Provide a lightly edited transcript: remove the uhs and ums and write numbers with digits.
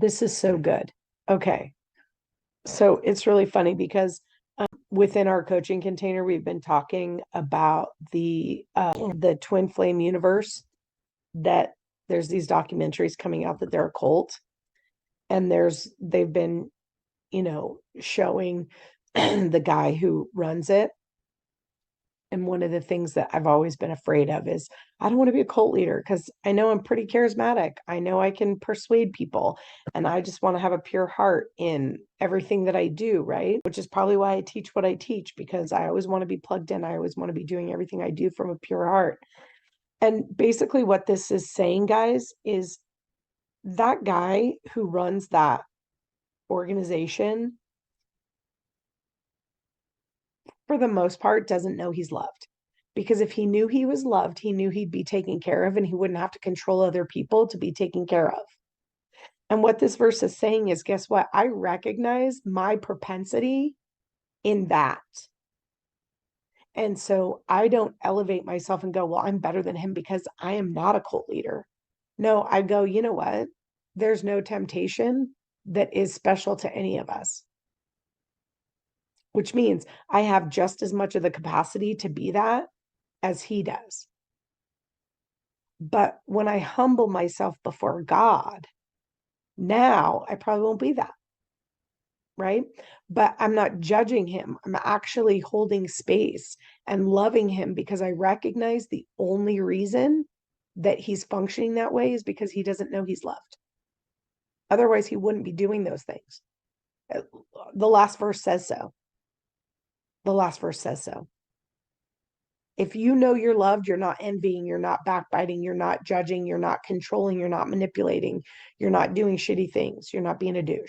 This is so good. Okay. So it's really funny because within our coaching container, we've been talking about the twin flame universe that there's these documentaries coming out that they're a cult and they've been, showing the guy who runs it. And one of the things that I've always been afraid of is I don't want to be a cult leader because I know I'm pretty charismatic. I know I can persuade people, and I just want to have a pure heart in everything that I do, right? Which is probably why I teach what I teach, because I always want to be plugged in. I always want to be doing everything I do from a pure heart. And basically, what this is saying, guys, is that guy who runs that organization, for the most part, doesn't know he's loved. Because if he knew he was loved, he knew he'd be taken care of and he wouldn't have to control other people to be taken care of. And what this verse is saying is, guess what? I recognize my propensity in that. And so I don't elevate myself and go, well, I'm better than him because I am not a cult leader. No, I go, you know what? There's no temptation that is special to any of us, which means I have just as much of the capacity to be that as he does. But when I humble myself before God, now I probably won't be that, right? But I'm not judging him. I'm actually holding space and loving him because I recognize the only reason that he's functioning that way is because he doesn't know he's loved. Otherwise, he wouldn't be doing those things. The last verse says so. The last verse says so. If you know you're loved, you're not envying, you're not backbiting, you're not judging, you're not controlling, you're not manipulating, you're not doing shitty things, you're not being a douche.